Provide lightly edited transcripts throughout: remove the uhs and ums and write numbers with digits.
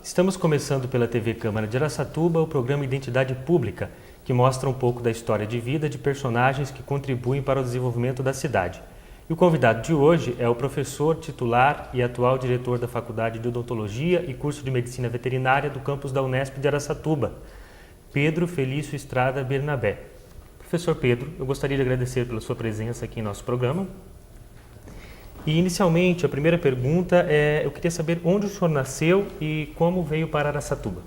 Estamos começando pela TV Câmara de Araçatuba o programa Identidade Pública, que mostra um pouco da história de vida de personagens que contribuem para o desenvolvimento da cidade. E o convidado de hoje é o professor titular e atual diretor da Faculdade de Odontologia e Curso de Medicina Veterinária do campus da Unesp de Araçatuba, Pedro Felício Estrada Bernabé. Professor Pedro, eu gostaria de agradecer pela sua presença aqui em nosso programa. E, inicialmente, a primeira pergunta é, eu queria saber onde o senhor nasceu e como veio para Araçatuba.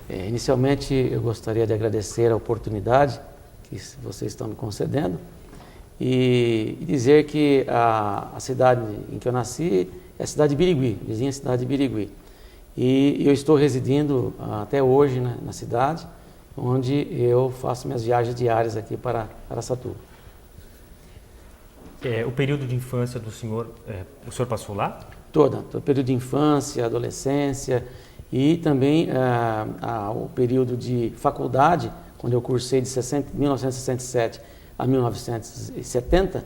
Inicialmente, eu gostaria de agradecer a oportunidade que vocês estão me concedendo e dizer que a cidade em que eu nasci é a cidade de Birigui, vizinha cidade de Birigui. E eu estou residindo até hoje na cidade, onde eu faço minhas viagens diárias aqui para Araçatuba. O período de infância do senhor, o senhor passou lá? Todo o período de infância, adolescência e também o período de faculdade, quando eu cursei de 1967 a 1970,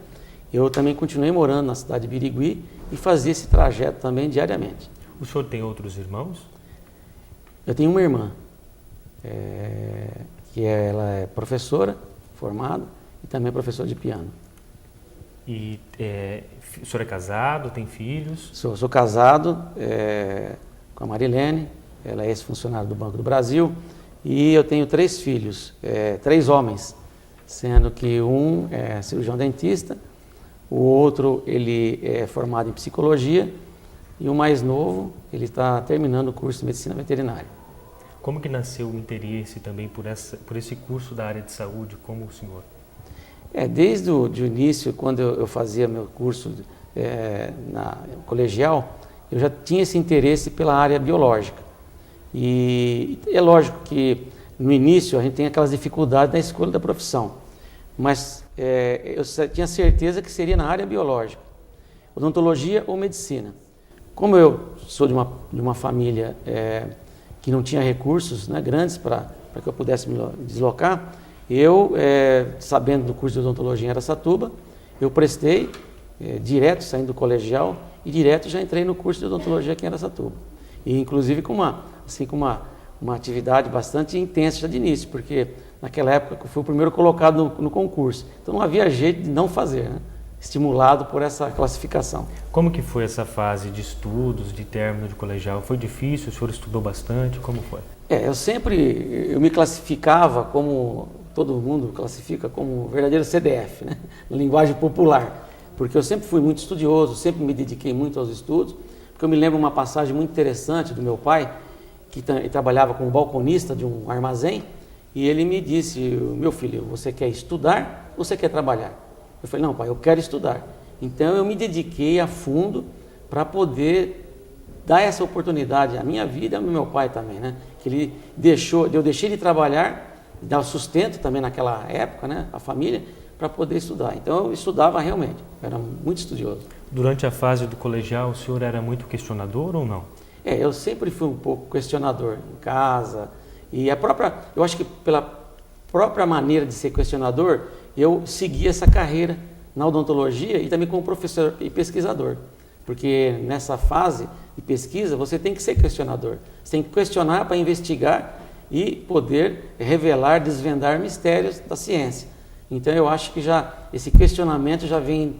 eu também continuei morando na cidade de Birigui e fazia esse trajeto também diariamente. O senhor tem outros irmãos? Eu tenho uma irmã, ela é professora formada e também professora de piano. E o senhor é casado, tem filhos? Sou casado com a Marilene, ela é ex-funcionária do Banco do Brasil, e eu tenho 3 filhos, 3 homens, sendo que um é cirurgião dentista, o outro ele é formado em psicologia e o mais novo ele está terminando o curso de medicina veterinária. Como que nasceu o interesse também por esse curso da área de saúde, como o senhor? Desde o início, quando eu fazia meu curso na colegial, eu já tinha esse interesse pela área biológica. E é lógico que no início a gente tem aquelas dificuldades na escolha da profissão, mas eu tinha certeza que seria na área biológica, odontologia ou medicina. Como eu sou de uma família que não tinha recursos grandes para que eu pudesse me deslocar, eu, sabendo do curso de odontologia em Araçatuba, eu prestei direto, saindo do colegial, e direto já entrei no curso de odontologia aqui em Araçatuba. E inclusive com uma atividade bastante intensa já de início, porque naquela época eu fui o primeiro colocado no concurso. Então não havia jeito de não fazer, estimulado por essa classificação. Como que foi essa fase de estudos, de término de colegial? Foi difícil? O senhor estudou bastante? Como foi? Eu me classificava como todo mundo classifica como verdadeiro CDF, na linguagem popular, porque eu sempre fui muito estudioso, sempre me dediquei muito aos estudos, porque eu me lembro uma passagem muito interessante do meu pai, que trabalhava como balconista de um armazém, e ele me disse: meu filho, você quer estudar ou você quer trabalhar? Eu falei: não, pai, eu quero estudar. Então eu me dediquei a fundo para poder dar essa oportunidade à minha vida e ao meu pai também, que eu deixei de trabalhar, dar o sustento também naquela época, a família, para poder estudar. Então eu estudava realmente, eu era muito estudioso. Durante a fase do colegial, o senhor era muito questionador ou não? Eu sempre fui um pouco questionador em casa, e eu acho que pela própria maneira de ser questionador, eu segui essa carreira na odontologia e também como professor e pesquisador. Porque nessa fase de pesquisa você tem que ser questionador, você tem que questionar para investigar e poder revelar, desvendar mistérios da ciência. Então eu acho que esse questionamento já vem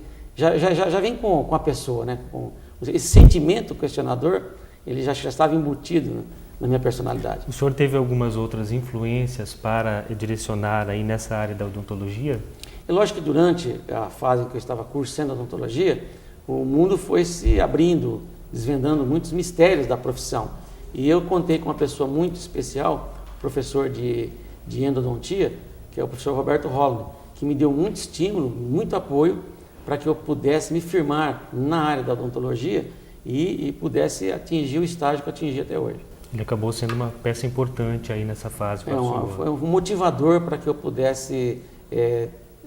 com a pessoa, com esse sentimento questionador, ele já estava embutido na minha personalidade. O senhor teve algumas outras influências para direcionar aí nessa área da odontologia? É lógico que durante a fase em que eu estava cursando odontologia, o mundo foi se abrindo, desvendando muitos mistérios da profissão. E eu contei com uma pessoa muito especial, professor de endodontia, que é o professor Roberto Holland, que me deu muito estímulo, muito apoio para que eu pudesse me firmar na área da odontologia e pudesse atingir o estágio que eu atingi até hoje. Ele acabou sendo uma peça importante aí nessa fase. Foi um motivador para que eu pudesse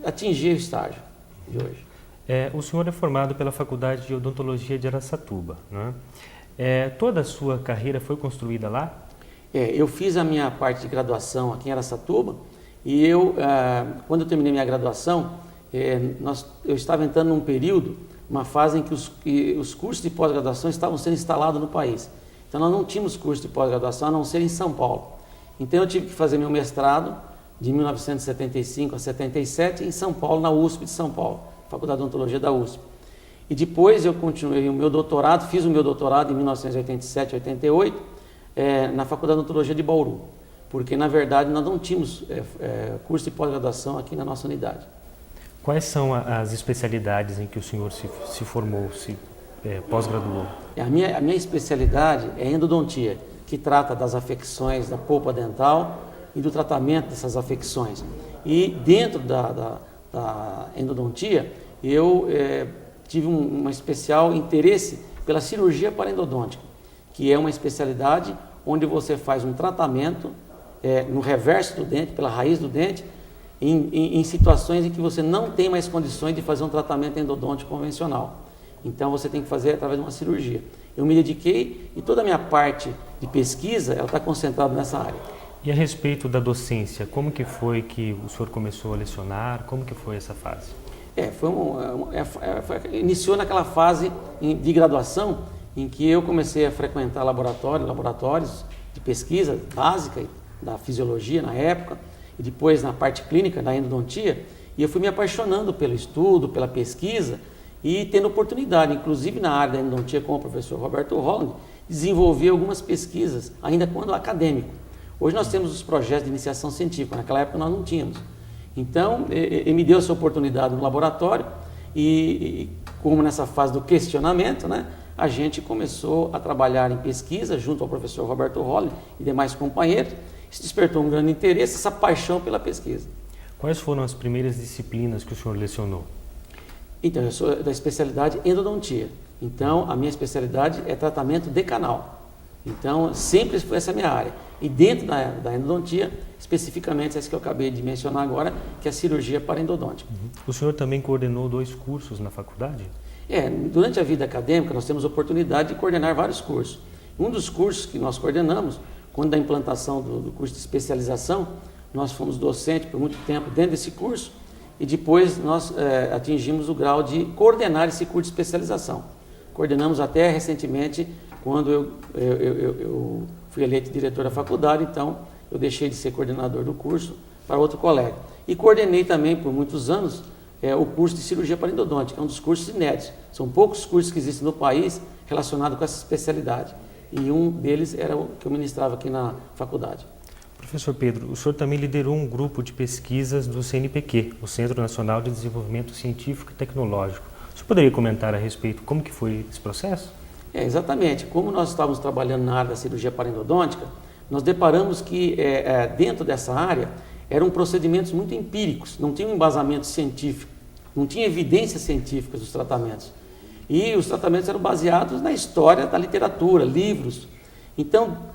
atingir o estágio de hoje. O senhor é formado pela Faculdade de Odontologia de Araçatuba, toda a sua carreira foi construída lá? Eu fiz a minha parte de graduação aqui em Araçatuba e quando eu terminei minha graduação, eu estava entrando num período, uma fase em que os cursos de pós-graduação estavam sendo instalados no país. Então nós não tínhamos curso de pós-graduação a não ser em São Paulo. Então eu tive que fazer meu mestrado de 1975 a 77 em São Paulo, na USP de São Paulo, Faculdade de Odontologia da USP. E depois eu continuei o meu doutorado, fiz o meu doutorado em 1987, 88, na Faculdade de Odontologia de Bauru, porque na verdade nós não tínhamos curso de pós-graduação aqui na nossa unidade. Quais são as especialidades em que o senhor se formou, pós-graduou? A minha especialidade é endodontia, que trata das afecções da polpa dental e do tratamento dessas afecções. E dentro da endodontia, eu tive um especial interesse pela cirurgia paraendodôntica, que é uma especialidade onde você faz um tratamento no reverso do dente, pela raiz do dente, em situações em que você não tem mais condições de fazer um tratamento endodôntico convencional. Então você tem que fazer através de uma cirurgia. Eu me dediquei e toda a minha parte de pesquisa ela está concentrada nessa área. E a respeito da docência, como que foi que o senhor começou a lecionar? Como que foi essa fase? Iniciou naquela fase de graduação em que eu comecei a frequentar laboratórios de pesquisa básica da fisiologia na época e depois na parte clínica da endodontia, e eu fui me apaixonando pelo estudo, pela pesquisa e tendo oportunidade, inclusive na área da endodontia com o professor Roberto Holland, desenvolver algumas pesquisas, ainda quando acadêmico. Hoje nós temos os projetos de iniciação científica, naquela época nós não tínhamos. Então, ele me deu essa oportunidade no laboratório e como nessa fase do questionamento, né, a gente começou a trabalhar em pesquisa junto ao professor Roberto Holland e demais companheiros. Isso despertou um grande interesse, essa paixão pela pesquisa. Quais foram as primeiras disciplinas que o senhor lecionou? Então, eu sou da especialidade endodontia. Então, a minha especialidade é tratamento de canal. Então, sempre foi essa minha área. E dentro da endodontia, especificamente essa que eu acabei de mencionar agora, que é a cirurgia paraendodôntica. O senhor também coordenou 2 cursos na faculdade? Durante a vida acadêmica, nós temos a oportunidade de coordenar vários cursos. Um dos cursos que nós coordenamos, quando da implantação do curso de especialização, nós fomos docentes por muito tempo dentro desse curso e depois nós atingimos o grau de coordenar esse curso de especialização. Coordenamos até recentemente, quando eu fui eleito diretor da faculdade, então eu deixei de ser coordenador do curso para outro colega. E coordenei também por muitos anos o curso de cirurgia paraendodôntica, é um dos cursos inéditos. São poucos cursos que existem no país relacionados com essa especialidade. E um deles era o que eu ministrava aqui na faculdade. Professor Pedro, o senhor também liderou um grupo de pesquisas do CNPq, o Centro Nacional de Desenvolvimento Científico e Tecnológico. O senhor poderia comentar a respeito como que foi esse processo? Exatamente. Como nós estávamos trabalhando na área da cirurgia paraendodôntica, nós deparamos que dentro dessa área eram procedimentos muito empíricos, não tinha um embasamento científico, não tinha evidências científicas dos tratamentos. E os tratamentos eram baseados na história da literatura, livros. Então,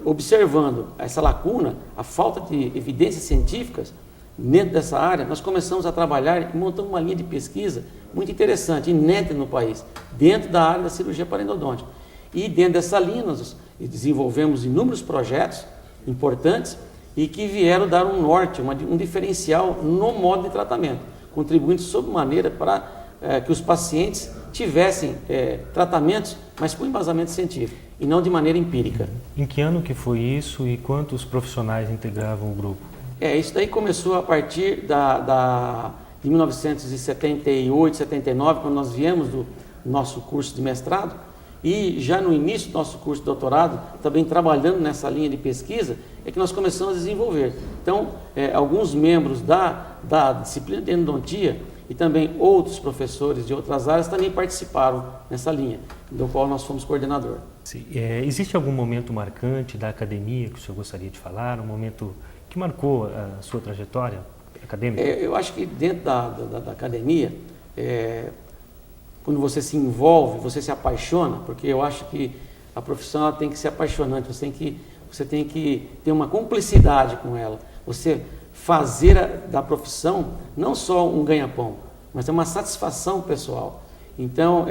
observando essa lacuna, a falta de evidências científicas dentro dessa área, nós começamos a trabalhar e montamos uma linha de pesquisa muito interessante, inédita no país, dentro da área da cirurgia paraendodôntica. E dentro dessa linha nós desenvolvemos inúmeros projetos importantes e que vieram dar um norte, um diferencial no modo de tratamento, contribuindo sobremaneira para que os pacientes tivessem tratamentos, mas com embasamento científico e não de maneira empírica. Em que ano que foi isso e quantos profissionais integravam o grupo? Isso daí começou a partir de 1978, 79, quando nós viemos do nosso curso de mestrado, e já no início do nosso curso de doutorado, também trabalhando nessa linha de pesquisa, é que nós começamos a desenvolver. Então, alguns membros da disciplina de endodontia e também outros professores de outras áreas também participaram nessa linha, do qual nós fomos coordenador. Sim. Existe algum momento marcante da academia que o senhor gostaria de falar, um momento que marcou a sua trajetória acadêmica? Eu acho que dentro da academia, quando você se envolve, você se apaixona, porque eu acho que a profissão ela tem que ser apaixonante, você tem que ter uma cumplicidade com ela, você fazer da profissão não só um ganha-pão, mas é uma satisfação pessoal. Então,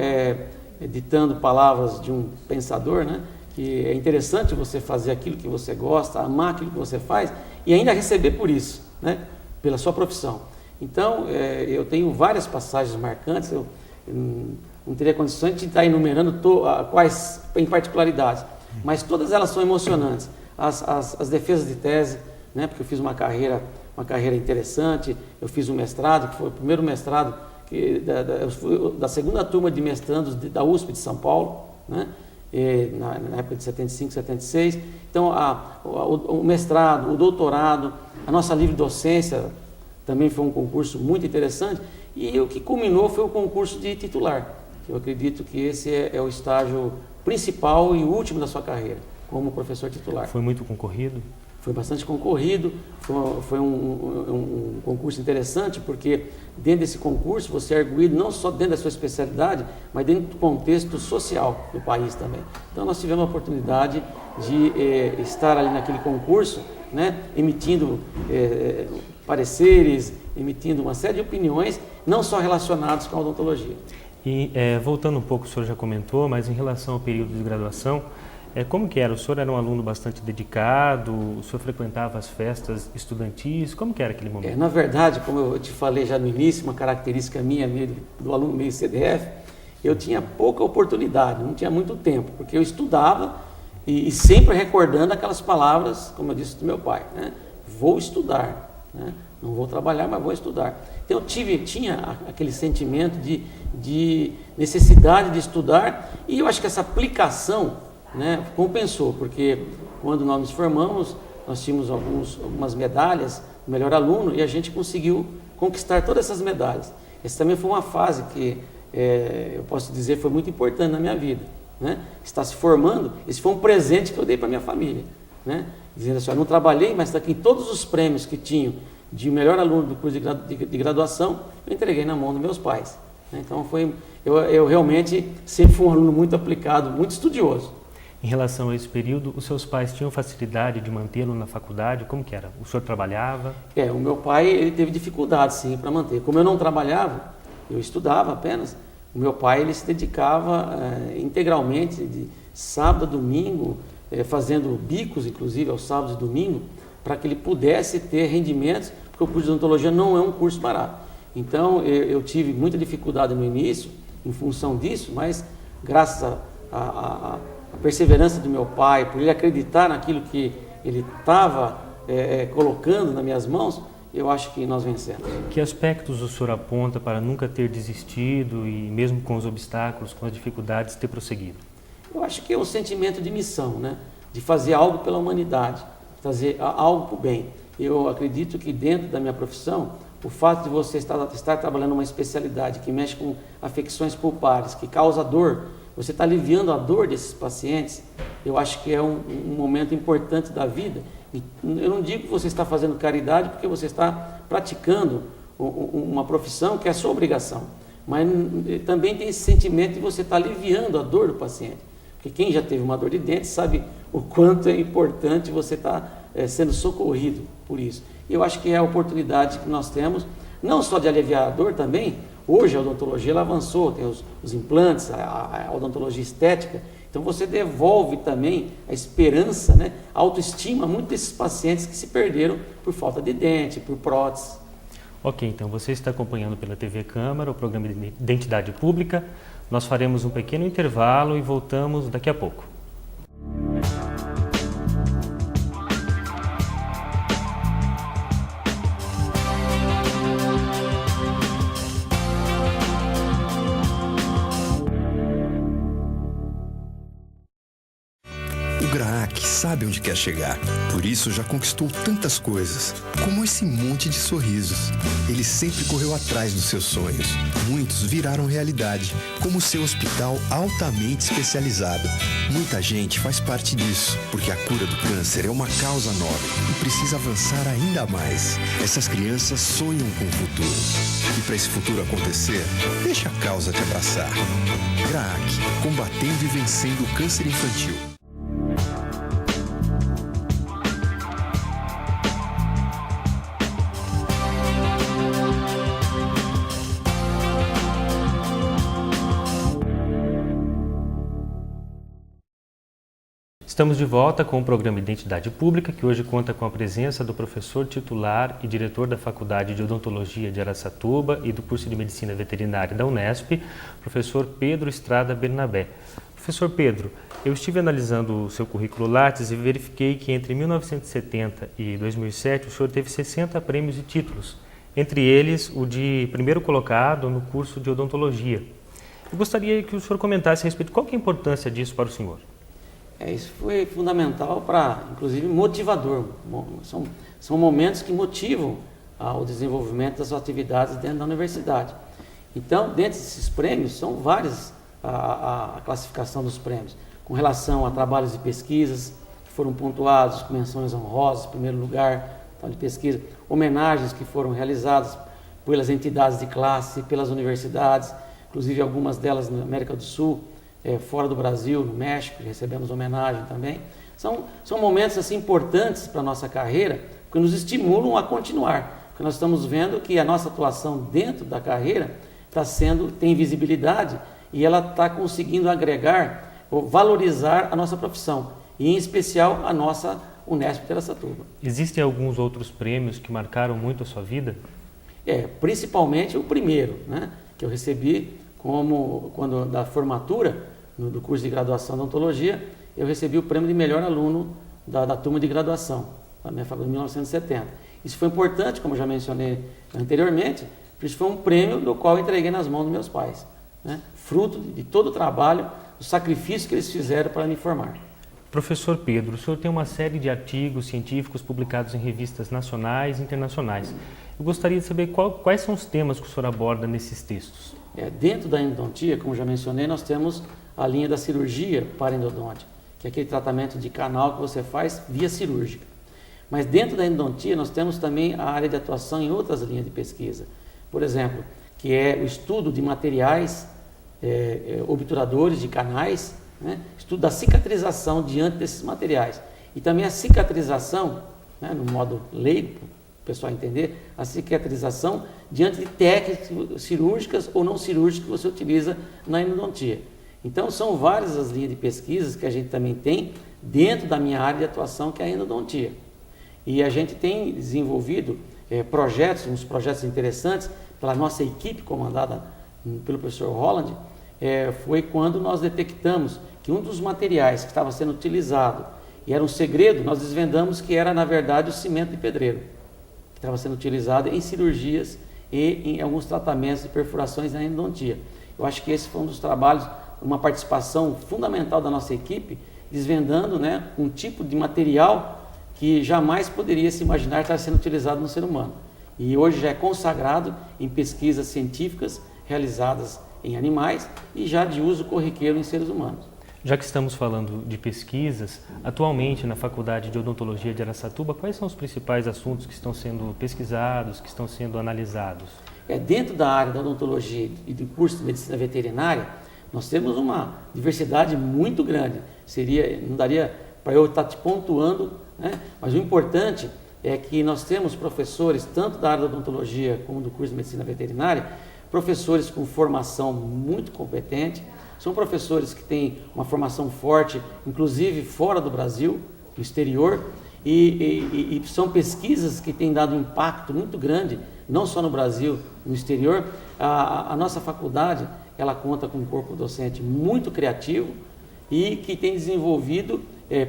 ditando palavras de um pensador, né, que é interessante você fazer aquilo que você gosta, amar aquilo que você faz e ainda receber por isso, né, pela sua profissão. Então, eu tenho várias passagens marcantes, eu não teria condições de estar enumerando quais em particularidades, mas todas elas são emocionantes. As defesas de tese, né, porque eu fiz uma carreira interessante, eu fiz um mestrado, que foi o primeiro mestrado da segunda turma de mestrandos da USP de São Paulo, né, na época de 75, 76. Então, o mestrado, o doutorado, a nossa livre docência também foi um concurso muito interessante, e o que culminou foi o concurso de titular. Eu acredito que esse é o estágio principal e último da sua carreira, como professor titular. Foi muito concorrido? Foi bastante concorrido, foi um concurso interessante, porque dentro desse concurso você é arguido não só dentro da sua especialidade, mas dentro do contexto social do país também. Então nós tivemos a oportunidade de estar ali naquele concurso, né, emitindo pareceres, emitindo uma série de opiniões, não só relacionadas com a odontologia. E voltando um pouco, o senhor já comentou, mas em relação ao período de graduação, como que era? O senhor era um aluno bastante dedicado, o senhor frequentava as festas estudantis, como que era aquele momento? Na verdade, como eu te falei já no início, uma característica minha, do aluno meio CDF, eu tinha pouca oportunidade, não tinha muito tempo, porque eu estudava e sempre recordando aquelas palavras, como eu disse do meu pai, né? Vou estudar, né? Não vou trabalhar, mas vou estudar. Então eu tinha aquele sentimento de necessidade de estudar, e eu acho que essa aplicação, né, compensou, porque quando nós nos formamos, nós tínhamos algumas medalhas, o melhor aluno, e a gente conseguiu conquistar todas essas medalhas. Essa também foi uma fase que, eu posso dizer, foi muito importante na minha vida, né? Estar se formando, esse foi um presente que eu dei para minha família, né? Dizendo assim, eu não trabalhei, mas daqui todos os prêmios que tinham de melhor aluno do curso de graduação, eu entreguei na mão dos meus pais, né? Então eu realmente sempre fui um aluno muito aplicado, muito estudioso. Em relação a esse período, os seus pais tinham facilidade de mantê-lo na faculdade? Como que era? O senhor trabalhava? O meu pai, ele teve dificuldade, sim, para manter. Como eu não trabalhava, eu estudava apenas, o meu pai, ele se dedicava integralmente, de sábado a domingo, fazendo bicos, inclusive, aos sábados e domingos, para que ele pudesse ter rendimentos, porque o curso de odontologia não é um curso barato. Então, eu tive muita dificuldade no início, em função disso, mas graças a perseverança do meu pai, por ele acreditar naquilo que ele estava colocando nas minhas mãos, eu acho que nós vencemos. Que aspectos o senhor aponta para nunca ter desistido e mesmo com os obstáculos, com as dificuldades, ter prosseguido? Eu acho que é um sentimento de missão, né? De fazer algo pela humanidade, fazer algo para o bem. Eu acredito que dentro da minha profissão, o fato de você estar trabalhando uma especialidade que mexe com afecções pulpares, que causa dor, você está aliviando a dor desses pacientes, eu acho que é um momento importante da vida. Eu não digo que você está fazendo caridade porque você está praticando uma profissão que é a sua obrigação, mas também tem esse sentimento de você estar aliviando a dor do paciente. Porque quem já teve uma dor de dente sabe o quanto é importante você estar sendo socorrido por isso. E eu acho que é a oportunidade que nós temos, não só de aliviar a dor também. Hoje a odontologia ela avançou, tem os implantes, a odontologia estética, então você devolve também a esperança, né, a autoestima a muitos desses pacientes que se perderam por falta de dente, por prótese. Ok, então você está acompanhando pela TV Câmara o programa de Identidade Pública. Nós faremos um pequeno intervalo e voltamos daqui a pouco. O GRAAC sabe onde quer chegar, por isso já conquistou tantas coisas, como esse monte de sorrisos. Ele sempre correu atrás dos seus sonhos. Muitos viraram realidade, como o seu hospital altamente especializado. Muita gente faz parte disso, porque a cura do câncer é uma causa nobre e precisa avançar ainda mais. Essas crianças sonham com o futuro. E para esse futuro acontecer, deixa a causa te abraçar. GRAAC, combatendo e vencendo o câncer infantil. Estamos de volta com o programa Identidade Pública, que hoje conta com a presença do professor titular e diretor da Faculdade de Odontologia de Araçatuba e do curso de Medicina Veterinária da Unesp, professor Pedro Estrada Bernabé. Professor Pedro, eu estive analisando o seu currículo Lattes e verifiquei que entre 1970 e 2007 o senhor teve 60 prêmios e títulos, entre eles o de primeiro colocado no curso de odontologia. Eu gostaria que o senhor comentasse a respeito de qual que é a importância disso para o senhor. Isso foi fundamental para, inclusive, motivador. São momentos que motivam o desenvolvimento das atividades dentro da universidade. Então, dentro desses prêmios, são várias a classificação dos prêmios, com relação a trabalhos de pesquisas que foram pontuados, com menções honrosas, primeiro lugar, de pesquisa, homenagens que foram realizadas pelas entidades de classe, pelas universidades, inclusive algumas delas na América do Sul, fora do Brasil, no México, recebemos homenagem também. São momentos assim, importantes para a nossa carreira, que nos estimulam a continuar, porque nós estamos vendo que a nossa atuação dentro da carreira tem visibilidade e ela está conseguindo agregar ou valorizar a nossa profissão, e em especial a nossa Unesp de Araçatuba. Existem alguns outros prêmios que marcaram muito a sua vida? Principalmente o primeiro, né, que eu recebi quando da formatura do curso de graduação de odontologia, eu recebi o prêmio de melhor aluno da turma de graduação, da minha faculdade, em 1970. Isso foi importante, como eu já mencionei anteriormente, porque isso foi um prêmio do qual eu entreguei nas mãos dos meus pais, né, fruto de todo o trabalho, do sacrifício que eles fizeram para me formar. Professor Pedro, o senhor tem uma série de artigos científicos publicados em revistas nacionais e internacionais. Eu gostaria de saber quais são os temas que o senhor aborda nesses textos. Dentro da endodontia, como já mencionei, nós temos a linha da cirurgia paraendodôntica, que é aquele tratamento de canal que você faz via cirúrgica. Mas dentro da endodontia nós temos também a área de atuação em outras linhas de pesquisa. Por exemplo, que é o estudo de materiais obturadores de canais, né? Estudo da cicatrização diante desses materiais. E também a cicatrização, né, no modo leigo, para o pessoal entender, a cicatrização diante de técnicas cirúrgicas ou não cirúrgicas que você utiliza na endodontia. Então, são várias as linhas de pesquisas que a gente também tem dentro da minha área de atuação, que é a endodontia. E a gente tem desenvolvido uns projetos interessantes pela nossa equipe comandada pelo professor Holland. Foi quando nós detectamos que um dos materiais que estava sendo utilizado, e era um segredo, nós desvendamos que era, na verdade, o cimento de pedreiro, que estava sendo utilizado em cirurgias e em alguns tratamentos de perfurações na endodontia. Eu acho que esse foi um dos trabalhos, uma participação fundamental da nossa equipe, desvendando, né, um tipo de material que jamais poderia se imaginar estar sendo utilizado no ser humano. E hoje já é consagrado em pesquisas científicas realizadas em animais e já de uso corriqueiro em seres humanos. Já que estamos falando de pesquisas, atualmente na Faculdade de Odontologia de Araçatuba, quais são os principais assuntos que estão sendo pesquisados, que estão sendo analisados? Dentro da área da odontologia e do curso de medicina veterinária, nós temos uma diversidade muito grande. Não daria para eu estar te pontuando, né? Mas o importante é que nós temos professores, tanto da área da odontologia como do curso de medicina veterinária, professores com formação muito competente. São professores que têm uma formação forte, inclusive fora do Brasil, no exterior, e são pesquisas que têm dado um impacto muito grande, não só no Brasil, no exterior. A nossa faculdade, ela conta com um corpo docente muito criativo e que tem desenvolvido,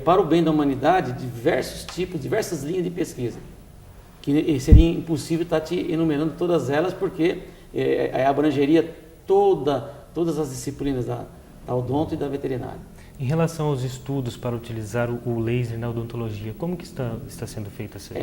para o bem da humanidade, diversas linhas de pesquisa, que seria impossível estar te enumerando todas elas, porque abrangeria todas as disciplinas da odonto e da veterinária. Em relação aos estudos para utilizar o laser na odontologia, como que está sendo feita essa?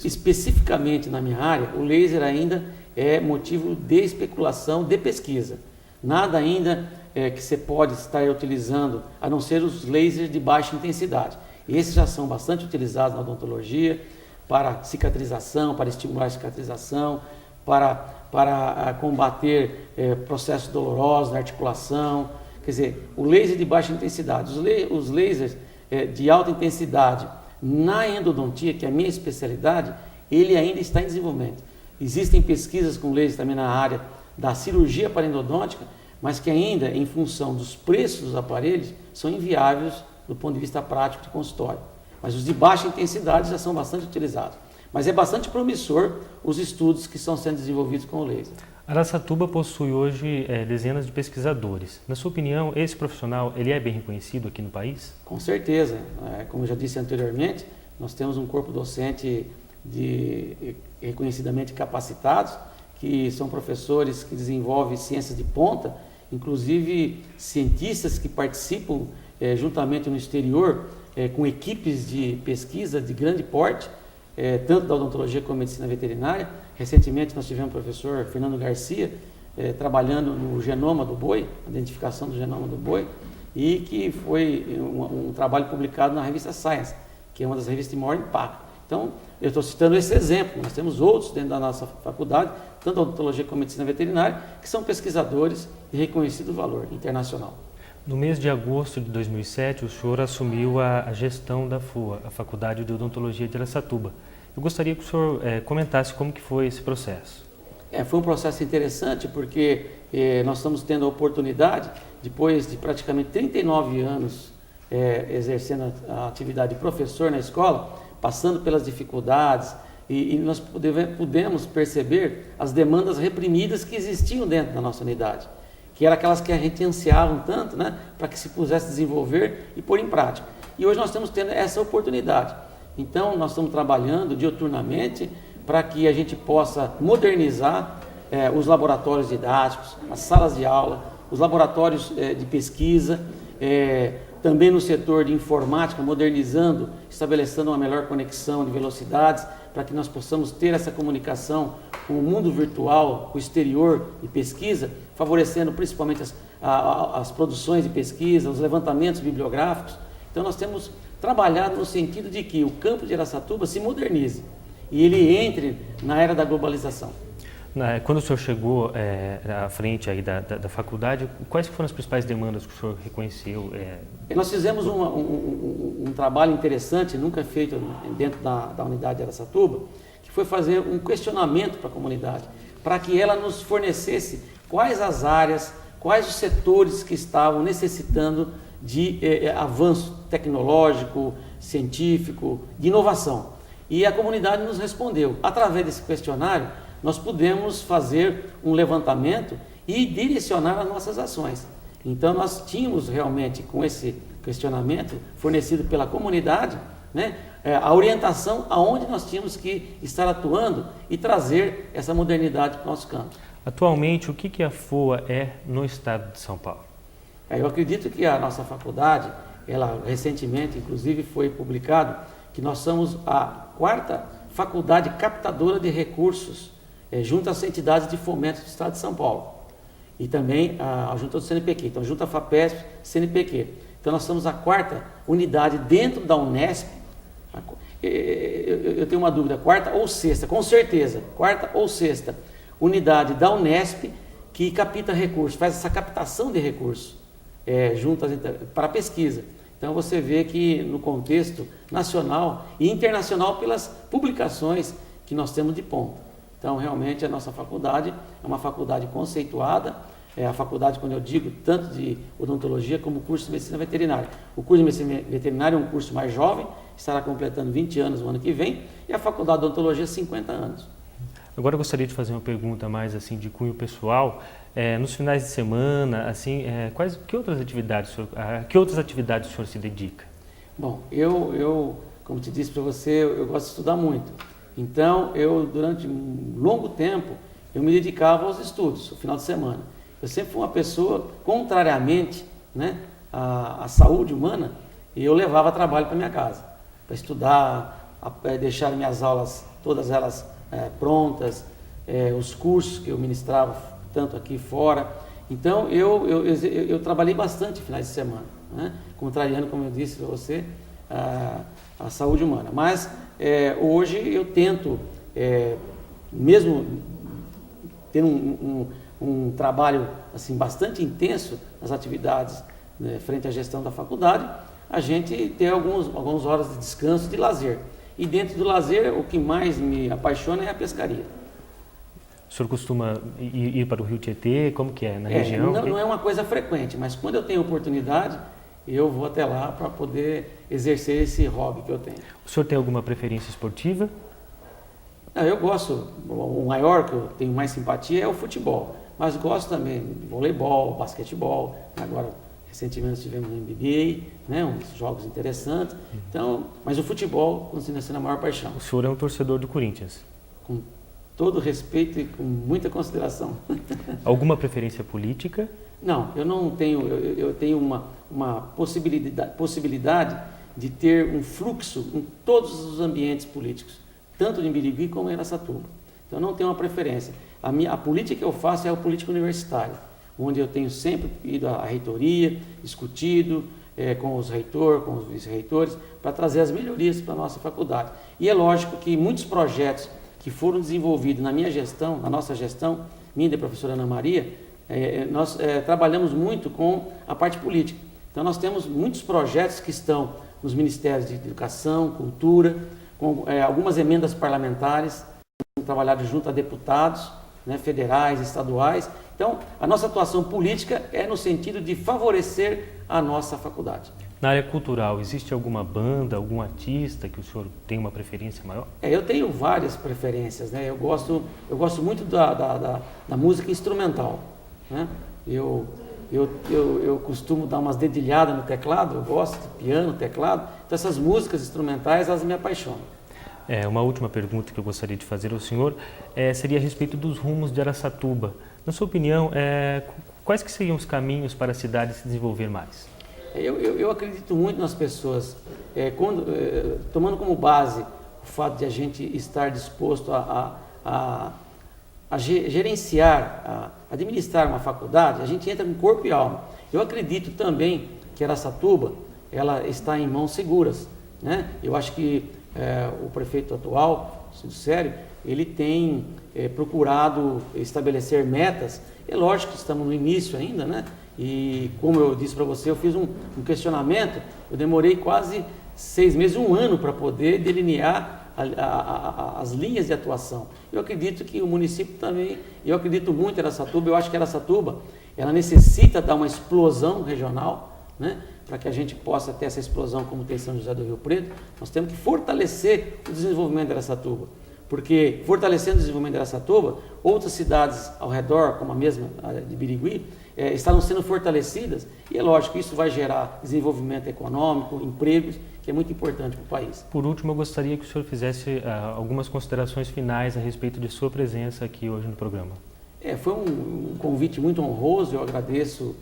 Especificamente na minha área, o laser ainda é motivo de especulação, de pesquisa. Nada ainda que você pode estar utilizando, a não ser os lasers de baixa intensidade. Esses já são bastante utilizados na odontologia, para cicatrização, para estimular a cicatrização, para combater processos dolorosos na articulação. Quer dizer, o laser de baixa intensidade, os lasers de alta intensidade na endodontia, que é a minha especialidade, ele ainda está em desenvolvimento. Existem pesquisas com laser também na área da cirurgia paraendodôntica, mas que ainda, em função dos preços dos aparelhos, são inviáveis do ponto de vista prático de consultório. Mas os de baixa intensidade já são bastante utilizados. Mas é bastante promissor os estudos que estão sendo desenvolvidos com o laser. Araçatuba possui hoje dezenas de pesquisadores. Na sua opinião, esse profissional ele é bem reconhecido aqui no país? Com certeza. Como eu já disse anteriormente, nós temos um corpo docente reconhecidamente capacitados, que são professores que desenvolvem ciências de ponta, inclusive cientistas que participam juntamente no exterior com equipes de pesquisa de grande porte, tanto da odontologia como da medicina veterinária. Recentemente nós tivemos o professor Fernando Garcia trabalhando no genoma do boi, a identificação do genoma do boi, e que foi um trabalho publicado na revista Science, que é uma das revistas de maior impacto. Então, eu estou citando esse exemplo. Nós temos outros dentro da nossa faculdade, tanto a odontologia como a medicina veterinária, que são pesquisadores de reconhecido valor internacional. No mês de agosto de 2007, o senhor assumiu a gestão da FOA, a Faculdade de Odontologia de Araçatuba. Eu gostaria que o senhor comentasse como que foi esse processo. Foi um processo interessante porque nós estamos tendo a oportunidade, depois de praticamente 39 anos exercendo a atividade de professor na escola, passando pelas dificuldades, e nós pudemos perceber as demandas reprimidas que existiam dentro da nossa unidade, que eram aquelas que a gente ansiava tanto, né, para que se pudesse desenvolver e pôr em prática. E hoje nós estamos tendo essa oportunidade. Então, nós estamos trabalhando diuturnamente para que a gente possa modernizar os laboratórios didáticos, as salas de aula, os laboratórios de pesquisa, também no setor de informática, modernizando, estabelecendo uma melhor conexão de velocidades, para que nós possamos ter essa comunicação com o mundo virtual, com o exterior de pesquisa, favorecendo principalmente as produções de pesquisa, os levantamentos bibliográficos. Então, nós temos trabalhado no sentido de que o campo de Araçatuba se modernize e ele entre na era da globalização. Quando o senhor chegou à frente aí da faculdade, quais foram as principais demandas que o senhor reconheceu? Nós fizemos um trabalho interessante, nunca feito dentro da unidade de Araçatuba, que foi fazer um questionamento para a comunidade, para que ela nos fornecesse quais as áreas, quais os setores que estavam necessitando de avanço tecnológico, científico, de inovação. E a comunidade nos respondeu. Através desse questionário, nós pudemos fazer um levantamento e direcionar as nossas ações. Então, nós tínhamos realmente, com esse questionamento fornecido pela comunidade, né, a orientação aonde nós tínhamos que estar atuando e trazer essa modernidade para o nosso campo. Atualmente, o que a FOA é no estado de São Paulo? Eu acredito que a nossa faculdade, ela recentemente, inclusive, foi publicado que nós somos a 4ª faculdade captadora de recursos junto às entidades de fomento do estado de São Paulo. E também junto ao CNPq, então junto à FAPESP, CNPq. Então nós somos a 4ª unidade dentro da Unesp. Eu tenho uma dúvida, 4ª ou 6ª, com certeza, 4ª ou 6ª unidade da Unesp que capta recursos, faz essa captação de recursos para pesquisa. Então você vê que no contexto nacional e internacional pelas publicações que nós temos de ponta. Então realmente a nossa faculdade é uma faculdade conceituada, a faculdade, quando eu digo, tanto de odontologia como o curso de medicina veterinária. O curso de medicina veterinária é um curso mais jovem, estará completando 20 anos no ano que vem, e a faculdade de odontologia 50 anos. Agora eu gostaria de fazer uma pergunta mais assim de cunho pessoal. Nos finais de semana, assim, que outras atividades o senhor se dedica? Bom, eu como te disse para você, eu gosto de estudar muito. Então, durante um longo tempo, eu me dedicava aos estudos, no final de semana. Eu sempre fui uma pessoa, contrariamente, né, à saúde humana, e eu levava trabalho para minha casa, para estudar, deixar minhas aulas, todas elas prontas, os cursos que eu ministrava, tanto aqui fora. Então, eu trabalhei bastante finais de semana, né? Contrariando, como eu disse para você, a saúde humana. Mas, hoje, eu tento, mesmo tendo um trabalho assim, bastante intenso nas atividades, né, frente à gestão da faculdade, a gente tem algumas horas de descanso, de lazer. E dentro do lazer, o que mais me apaixona é a pescaria. O senhor costuma ir para o Rio Tietê? Como que é? Na região? Não é uma coisa frequente, mas quando eu tenho oportunidade, eu vou até lá para poder exercer esse hobby que eu tenho. O senhor tem alguma preferência esportiva? Eu gosto, o maior que eu tenho mais simpatia é o futebol, mas gosto também de voleibol, basquetebol, agora recentemente tivemos no NBA, né, uns jogos interessantes, então, mas o futebol continua sendo a maior paixão. O senhor é um torcedor do Corinthians. Com todo respeito e com muita consideração. Alguma preferência política? Não, eu não tenho, eu tenho uma possibilidade de ter um fluxo em todos os ambientes políticos, tanto em Birigui como em Araçatuba. Então, eu não tenho uma preferência. A política que eu faço é a política universitária, onde eu tenho sempre ido à reitoria, discutido com os reitores, com os vice-reitores, para trazer as melhorias para a nossa faculdade. E é lógico que muitos projetos que foram desenvolvidos na minha gestão, na nossa gestão, minha e da professora Ana Maria, nós trabalhamos muito com a parte política. Então, nós temos muitos projetos que estão nos Ministérios de Educação, Cultura, com algumas emendas parlamentares, trabalhadas junto a deputados, né, federais, estaduais. Então, a nossa atuação política é no sentido de favorecer a nossa faculdade. Na área cultural, existe alguma banda, algum artista que o senhor tem uma preferência maior? Eu tenho várias preferências, né? Eu gosto muito da música instrumental, né? Eu costumo dar umas dedilhadas no teclado, eu gosto de piano, teclado. Então, essas músicas instrumentais, elas me apaixonam. Uma última pergunta que eu gostaria de fazer ao senhor seria a respeito dos rumos de Araçatuba. Na sua opinião, quais que seriam os caminhos para a cidade se desenvolver mais? Eu acredito muito nas pessoas, tomando como base o fato de a gente estar disposto a gerenciar, a administrar uma faculdade, a gente entra com corpo e alma. Eu acredito também que Araçatuba ela está em mãos seguras, né? Eu acho que o prefeito atual, Cícero Sério, ele tem procurado estabelecer metas. É lógico que estamos no início ainda, né? E como eu disse para você, eu fiz um questionamento, eu demorei quase 6 meses, 1 ano para poder delinear as linhas de atuação. Eu acredito que o município também, eu acredito muito em Araçatuba, eu acho que Araçatuba, ela necessita dar uma explosão regional, né? Para que a gente possa ter essa explosão como tem São José do Rio Preto, nós temos que fortalecer o desenvolvimento de Araçatuba, porque fortalecendo o desenvolvimento de Araçatuba, outras cidades ao redor, como a mesma de Birigui, estarão sendo fortalecidas, e é lógico que isso vai gerar desenvolvimento econômico, empregos, que é muito importante para o país. Por último, eu gostaria que o senhor fizesse algumas considerações finais a respeito de sua presença aqui hoje no programa. Foi um convite muito honroso, eu agradeço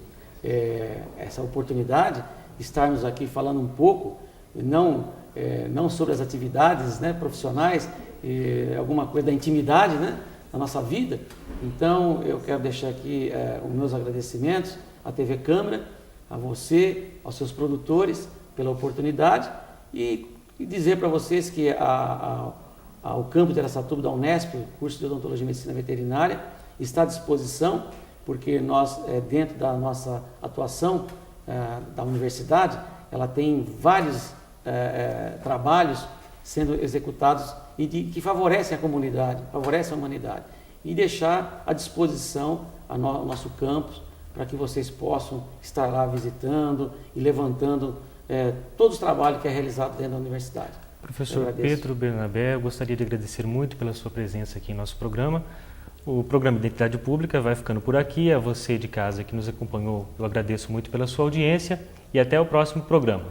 essa oportunidade de estarmos aqui falando um pouco, não sobre as atividades, né, profissionais, alguma coisa da intimidade, né, da nossa vida. Então, eu quero deixar aqui os meus agradecimentos à TV Câmara, a você, aos seus produtores, pela oportunidade e dizer para vocês que o campus de Araçatuba da Unesp, o curso de Odontologia e Medicina Veterinária, está à disposição, porque nós, dentro da nossa atuação da universidade, ela tem vários trabalhos sendo executados e que favorecem a comunidade, favorecem a humanidade. E deixar à disposição o nosso campus para que vocês possam estar lá visitando e levantando todos os trabalhos que é realizado dentro da universidade. Professor Pedro Bernabé, eu gostaria de agradecer muito pela sua presença aqui em nosso programa. O programa Identidade Pública vai ficando por aqui. A você de casa que nos acompanhou, eu agradeço muito pela sua audiência e até o próximo programa.